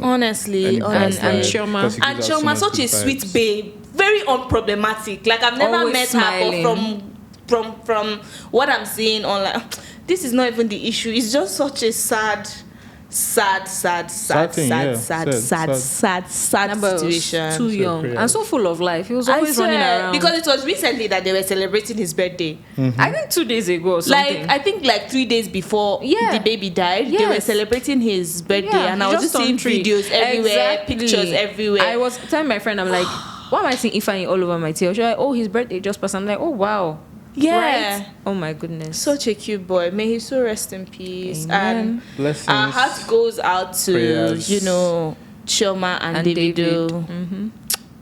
Honestly, any bad and vibe, Chioma. 'cause he And gives out so Chioma, much such a good sweet vibes. babe, very unproblematic. Like I've never Always met smiling. her, but from what I'm seeing online, this is not even the issue. It's just such a sad thing, yeah. Sad. Number was situation. too young prayers. and so full of life. He was I always running swear, around. because it was recently that they were celebrating his birthday. I think 2 days ago or something. Like I think like 3 days before Yeah. the baby died, they were Yes. celebrating his birthday, Yeah, and I he was just seeing turned 3. videos everywhere, Exactly. pictures everywhere. I was telling my friend, I'm like, why am I seeing Ifeanyi all over my tail? She's like, oh, his birthday just passed. I'm like, oh wow. Yeah. Right? Oh my goodness. Such a cute boy. May he so rest in peace. Amen. And Blessings. our heart goes out to Prayers. Chioma and, And Davido. David. Mm-hmm.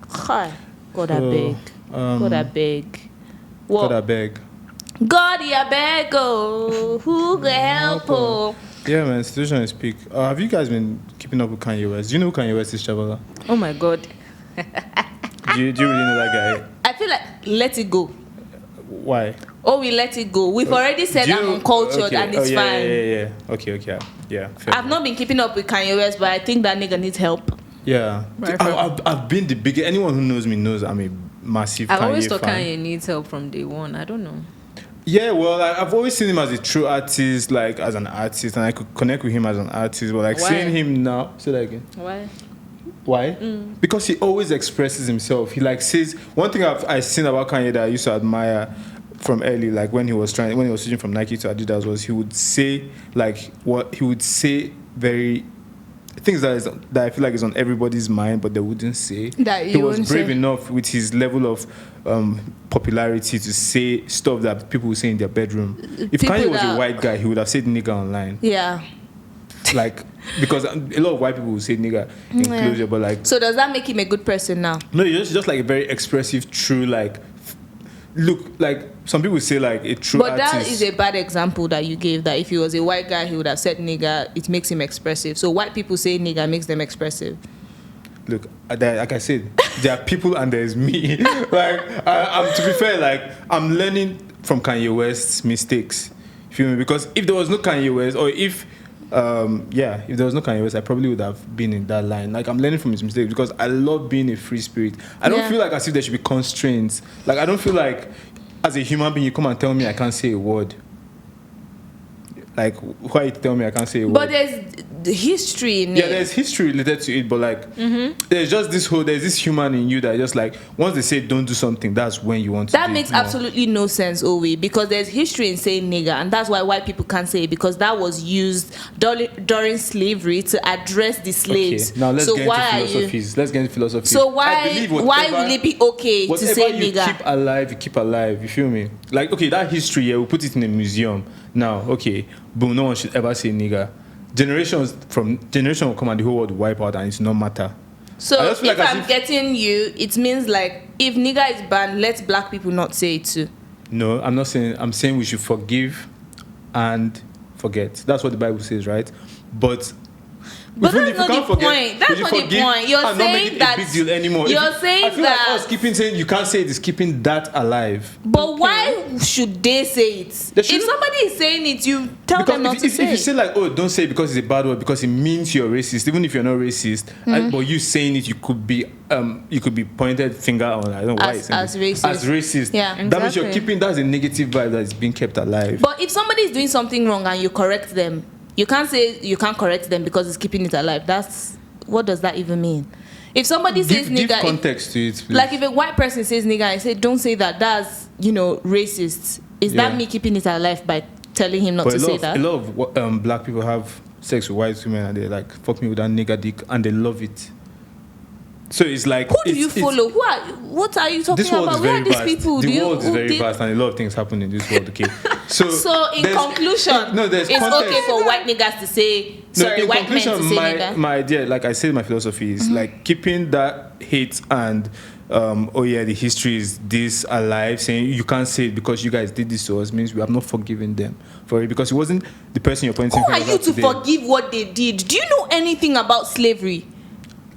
Hi. God I beg. God I beg. God, I beg. God I beg. Oh, who can help? Oh. Yeah, man, situation is peak. Have you guys been keeping up with Kanye West? Do you know who Kanye West is, Chavala? Oh my God. Do you really know that guy? I feel like let it go. Why? Oh, we let it go. We've already said Do you- I'm uncultured okay. and it's yeah, fine. Yeah. Okay. Yeah. Fair I've not been keeping up with Kanye West, but I think that nigga needs help. Yeah. Right, I've been the biggest. Anyone who knows me knows I'm a massive I Kanye always thought fan. Kanye needs help from day one. I don't know. Yeah, well, I've always seen him as a true artist, like as an artist, and I could connect with him as an artist. But like Why? seeing him now, say that again. Why? Why? Because he always expresses himself. He like says one thing I've seen about Kanye that I used to admire from early, like when he was switching from Nike to Adidas, was he would say like what he would say very things that I feel like is on everybody's mind, but they wouldn't say. That He you was wouldn't brave say. enough with his level of popularity to say stuff that people would say in their bedroom. If People Kanye was a that- white guy, he would have said nigga online. Yeah. Like, because a lot of white people will say nigga in Yeah. closure, but like, So does that make him a good person now? no, he's just like a very expressive, true, like, look, like, some people say like a true But artist. that is a bad example that you gave, that if he was a white guy, he would have said nigga, it makes him expressive. So white people say nigga makes them expressive. Look, like I said, there are people and there's me. Like, I'm to be fair, like, I'm learning from Kanye West's mistakes. You feel me? Because if there was no Kanye West, or if there was no Kanye West, I probably would have been in that line. Like, I'm learning from his mistakes because I love being a free spirit. I don't Yeah. feel like as if there should be constraints. Like, I don't feel like as a human being, you come and tell me I can't say a word. Like, why you tell me I can't say a word? But there's the history in Yeah, it. there's history related to it, but like, there's just there's this human in you that just like, once they say don't do something, that's when you want to That do makes it more. absolutely no sense, Owe, because there's history in saying nigger, and that's why white people can't say it, because that was used during slavery to address the slaves. Okay, now let's so get why into are you? philosophies. Let's get into philosophy. So I why believe will it be okay to whatever say you nigger? keep alive, you keep alive. You feel me? Like, okay, that history, yeah, we'll put it in a museum. Now, okay, boom, no one should ever say nigger. Generation will come and the whole world will wipe out and it's no matter. So I just feel if like as I'm if- getting you, it means like if nigger is banned, let black people not say it too. No, I'm not saying. I'm saying we should forgive and forget. That's what the Bible says, right? But But Even that's if not you can't the forget, point. That's would you not the forgive point. You're and not make saying it that- a big deal anymore. you're saying I feel that- like us keeping saying you can't say it is keeping that alive. But why should they say it? They If shouldn't- somebody is saying it, you tell them not Because to if say you it. say like, oh, don't say it because it's a bad word because it means you're racist, even if you're not racist, Mm-hmm. but you saying it, you could be pointed finger on. I don't know why As- it's saying as it. racist. As racist. Yeah. That means you're Exactly. keeping that's a negative vibe that is being kept alive. But if somebody is doing something wrong and you correct them, you can't say you can't correct them because it's keeping it alive. What does that even mean? If somebody says give nigga, if- context to it, please. like if a white person says nigga, I say don't say that. That's racist. Is Yeah. that me keeping it alive by telling him not But to say that? a lot of black people have sex with white women and they're like, fuck me with that nigga dick, and they love it. So it's like, Who do you follow? What are you talking This world about? is Where very are these vast. people? The Do you- world is who very did- vast, and a lot of things happen in this world. Okay, So in there's- conclusion, no, there's it's context. okay for white niggas to say sorry, in white men to conclusion, say my, nigga. my idea, like I said, my philosophy is like keeping that hate and the history is this alive, saying you can't say it because you guys did this to us means we have not forgiven them for it because it wasn't the person you're pointing Who are fingers you at to today. forgive what they did? Do you know anything about slavery?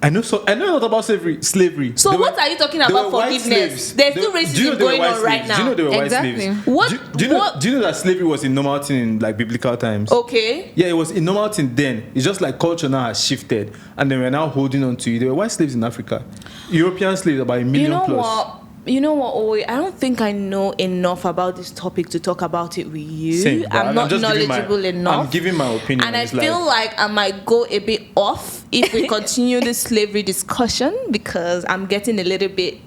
I know a lot about slavery. So There what were- are you talking there about were white forgiveness? slaves. There's There- still do you know racism there were going white on right slaves? Do you know now. there were Exactly. white slaves? What- Do you know? what- Do you know that slavery was a normal thing in like biblical times? Okay. Yeah, it was a normal thing then. It's just like culture now has shifted, and then we're now holding on to it. There were white slaves in Africa, European slaves about a million plus. You know what, Owe? I don't think I know enough about this topic to talk about it with you. Same, but I'm not just giving knowledgeable enough. I'm giving my opinion. And I It's feel like I might go a bit off if we continue this slavery discussion because I'm getting a little bit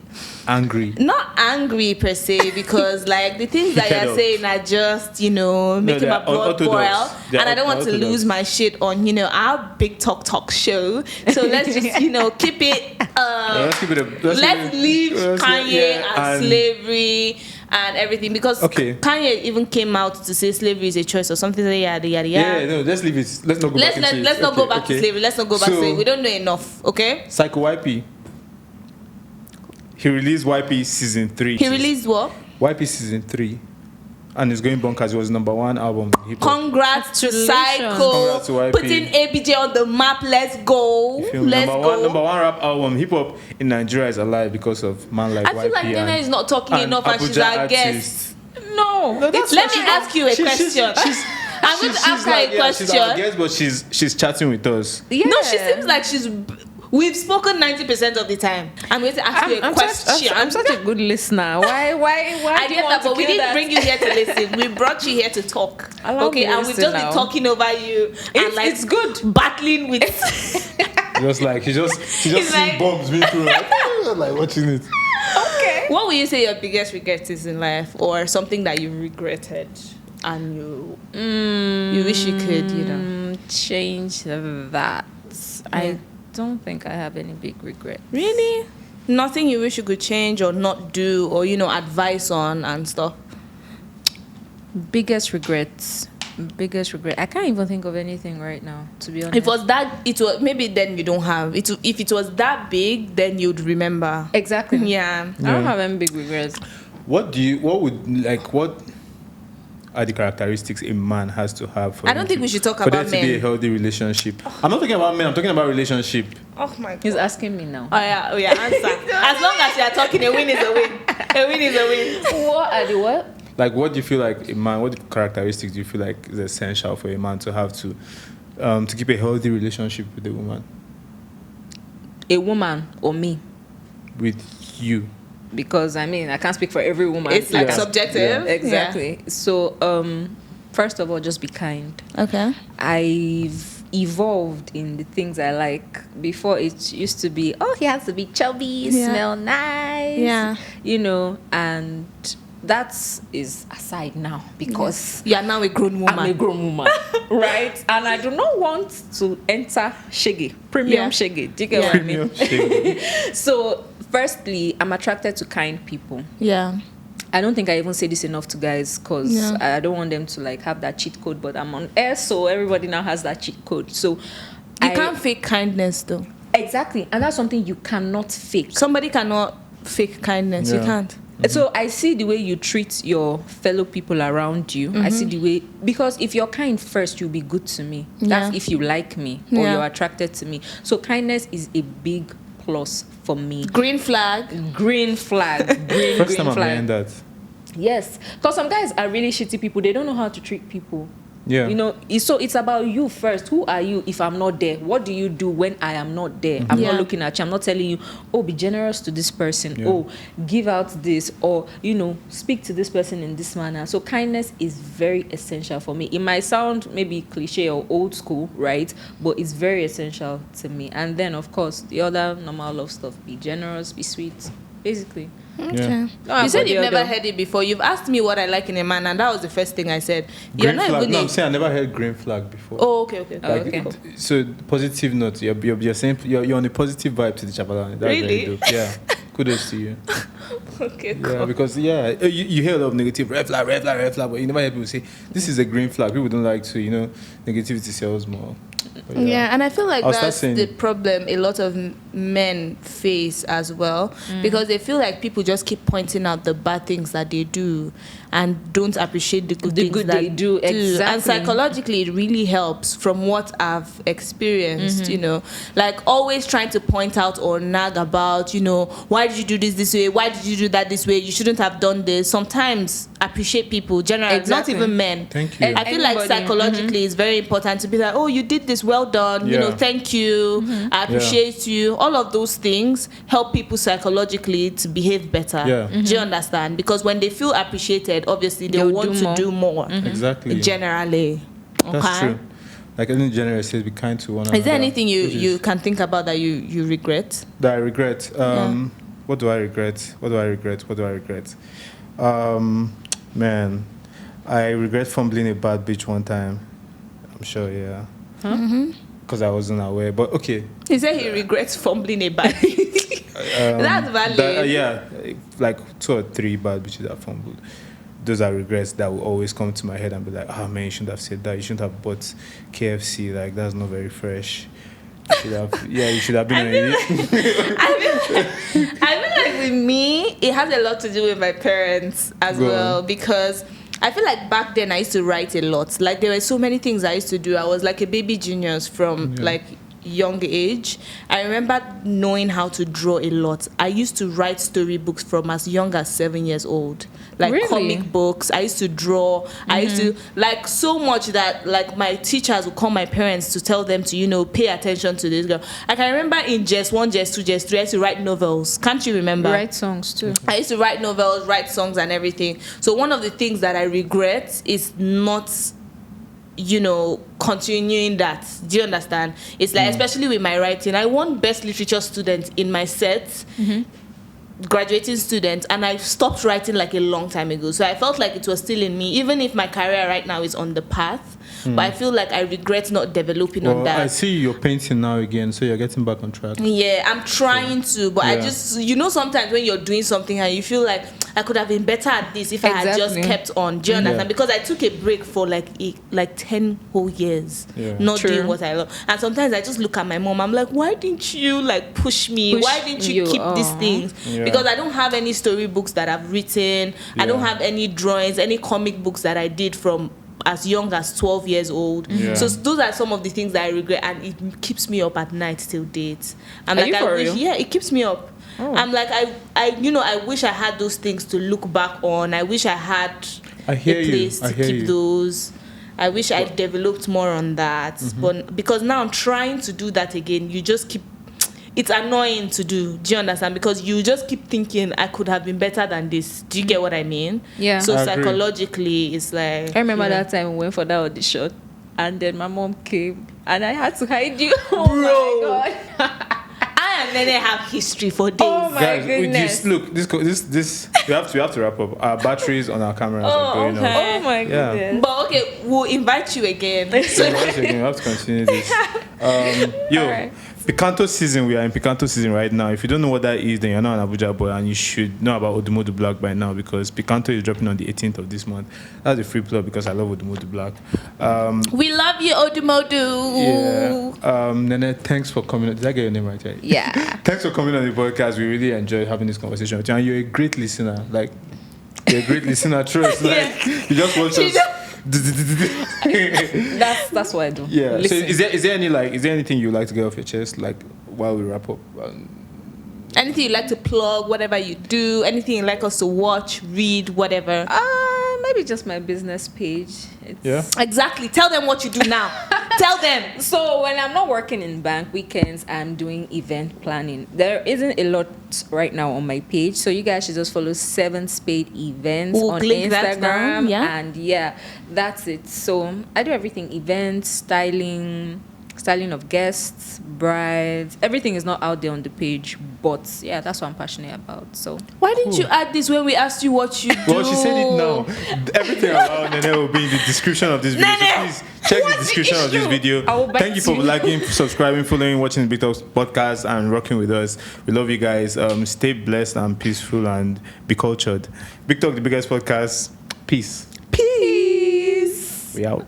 angry. not angry per se because like the things that Fed you're up. saying are just making they my are blood boil, unorthodox. They and are I don't want to unorthodox. lose my shit on our big talk show. So let's just keep it. Let's keep it. Let's leave Kanye yeah, and slavery and everything because Okay. Kanye even came out to say slavery is a choice or something like yada yada yada. Yeah, no, let's leave it. Let's not go back into it. Let's not go back to Okay. slavery. Let's not go back to So- slavery. We don't know enough. Okay. Psycho YP. He released YP season 3. He released what? YP season 3. And it's going bonkers. It was #1 album in hip hop. Congrats to Congratulations. Psycho. Congrats to YP. Putting ABJ on the map. Let's go. Let's go. Number one rap album. Hip hop in Nigeria is alive because of man like I YP. feel like Nene and- is not talking enough and she's Abuja our guest. artists. No. Let me ask you a question. I'm going to ask her a She's our question. guest, but she's chatting with us. Yeah. No, she seems like we've spoken 90% of the time. I'm going to ask you a question. I'm such a good listener. Why I do you get want that, to but we kill didn't that? bring you here to listen. We brought you here to talk. Allow Okay, me and to we've listen just been now. talking over you. And like It's good. battling with. Just like she just It's seeing like- bombs being through like watching it. Okay. What would you say your biggest regret is in life, or something that you regretted and you wish you could, Change that. I don't think I have any big regret. Really? Nothing you wish you could change or not do, or advice on and stuff. Biggest regret. I can't even think of anything right now, to be honest. If it was maybe then you don't have it. If it was that big, then you'd remember. Exactly. Yeah. I don't have any big regrets. What are the characteristics a man has to have for I don't think we should talk for about there to be men. a healthy relationship? I'm not talking about men, I'm talking about relationship. Oh my God. He's asking me now. Oh yeah. Answer. As long as you are talking, a win is a win. A win is a win. What are the what? Like, what do you feel like a man, what characteristics do you feel like is essential for a man to have to keep a healthy relationship with a woman? A woman or me? With you. Because I can't speak for every woman. It's like Yeah. subjective. Yeah. Exactly. So first of all, just be kind. Okay. I've evolved in the things I like. Before it used to be, he has to be chubby, Yeah. smell nice. Yeah. And that is aside now because You are now a grown woman. I'm a grown woman. Right? And I do not want to enter premium Yeah. shaggy. Do you get Yeah. what I mean? Premium shade. So firstly, I'm attracted to kind people. Yeah. I don't think I even say this enough to guys because Yeah. I don't want them to like have that cheat code, but I'm on air, so everybody now has that cheat code. So You can't fake kindness though. exactly, and that's something you cannot fake. Somebody cannot fake kindness. You Yeah. can't. So I see the way you treat your fellow people around you. I see the way, because if you're kind first, you'll be good to me. That's if you like me or you're attracted to me. So kindness is a big plus for me. Green flag. Green flag. First time green I'm flag. hearing that. Yes, because some guys are really shitty people. They don't know how to treat people. Yeah. You know, so it's about you first. Who are you if I'm not there? What do you do when I am not there? I'm not looking at you. I'm not telling you, oh, be generous to this person. Yeah. Oh, give out this. Or, you know, speak to this person in this manner. So kindness is very essential for me. It might sound maybe cliche or old school, right? But it's very essential to me. And then, of course, the other normal love stuff. Be generous, be sweet. Basically. Okay. No, You said you've never other. heard it before. You've asked me what I like in a man, and that was the first thing I said. You're Green not flag. even. No, I'm saying I never heard green flag before. Oh, okay. Oh, okay. So positive note. You're saying you're on a positive vibe to the Chabalani. That's Really? very dope. Yeah. Kudos to you. Okay, cool. Yeah, because you hear a lot of negative red flag, but you never hear people say this is a green flag. People don't like to, negativity sells more. But Yeah, and I feel like I'll start that's saying- the problem a lot of men face as well, because they feel like people just keep pointing out the bad things that they do and don't appreciate the good The things good that they do, And exactly. psychologically, it really helps from what I've experienced, like always trying to point out or nag about, why did you do this way? Why did you do that this way? You shouldn't have done this. Sometimes appreciate people, generally, Exactly. not even men. Thank you. I feel like Anybody. psychologically it's very important to be like, oh, you did this, well done, Yeah. thank you, I appreciate you. All of those things help people psychologically to behave better. Yeah. Do you understand? Because when they feel appreciated, obviously they They'll want do to more. do more. Exactly. Generally. Okay. That's true. Like any general says, be kind to one another. Is there anything which you is- can think about that you regret? that I regret? What do I regret? Man, I regret fumbling a bad bitch one time. I'm sure, yeah. Because I wasn't aware. But okay. He said he regrets fumbling a bag. That's valid. Yeah, like 2 or 3 bad bitches I fumbled. Those are regrets that will always come to my head and be like, oh man, you shouldn't have said that. You shouldn't have bought KFC. Like, that's not very fresh. You should have been on it. I feel like with me, it has a lot to do with my parents as Go well, on. because I feel like back then I used to write a lot. Like there were so many things I used to do. I was like a baby genius from like young age. I remember knowing how to draw a lot. I used to write storybooks from as young as 7 years old. Like Really? comic books. I used to draw. I used to like so much that like my teachers would call my parents to tell them to, pay attention to this girl. Like I remember in just 1, just 2, just 3, I used to write novels. Can't you remember? Write songs too. I used to write novels, write songs and everything. So one of the things that I regret is not, continuing that. Do you understand? It's like, especially with my writing, I won best literature student in my set, graduating student, and I stopped writing like a long time ago. So I felt like it was still in me, even if my career right now is on the path. But I feel like I regret not developing on that. I see you're painting now again, so you're getting back on track. Yeah, I'm trying to, but I Yeah. just, sometimes when you're doing something and you feel like I could have been better at this if I had just Exactly. kept on. Do you understand? Yeah. Because I took a break for like 10 whole years, Yeah. not True. doing what I love. And sometimes I just look at my mom. I'm like, why didn't you like push me? Push Why didn't you you, keep these aw. things? Yeah. Because I don't have any storybooks that I've written. I don't Yeah. have any drawings, any comic books that I did from as young as 12 years old. Yeah. So those are some of the things that I regret, and it keeps me up at night till date. I'm Are like, you for I wish, real? yeah, it keeps me up. I'm like, I wish I had those things to look back on. I wish I had I hear a you. place I to hear keep you. those. I wish I developed more on that. But because now I'm trying to do that again, you just keep, it's annoying to do. Do you understand? Because you just keep thinking I could have been better than this. Do you get what I mean? Yeah. So I agree. psychologically, it's like, I remember yeah. that time we went for that audition, and then my mom came, and I had to hide you. Oh my god! I and Nene have history for days. Oh my Guys, we goodness! just look. This we have to wrap up. Our batteries on our cameras Oh, are going okay. off. Oh my Yeah. goodness! But okay, we'll invite you again. So once again, we have to continue this. All right. Picanto season. We are in Picanto season right now. If you don't know what that is, then you're not an Abuja boy, and you should know about Odumodu Black by now, because Picanto is dropping on the 18th of this month. That's a free plug because I love Odumodu Black. We love you, Odumodu. Yeah. Nene, thanks for coming. Did I get your name right? Yeah. Thanks for coming on the podcast. We really enjoyed having this conversation with you, and you're a great listener. Like, you're a great listener. Trust. Like, you just watch us. That's what I do. Yeah. Listen. So is there anything you'd like to get off your chest, like, while we wrap up? Anything you like to plug, whatever you do, anything you like us to watch, read, whatever. Maybe just my business page. Exactly. Tell them what you do now. Tell them. So when I'm not working in bank weekends, I'm doing event planning. There isn't a lot right now on my page, so you guys should just follow 7 Spade Events on Instagram. And that's it. So I do everything: events, styling of guests, brides. Everything is not out there on the page, but yeah, that's what I'm passionate about. So why didn't you add this when we asked you what you do? Well, she said it now. Everything about Nene will be in the description of this video. So please check the description of this video. Thank you for liking, subscribing, following, watching the Big Talk podcast, and rocking with us. We love you guys. Stay blessed and peaceful and be cultured. Big Talk, the biggest podcast. Peace. Peace. We out.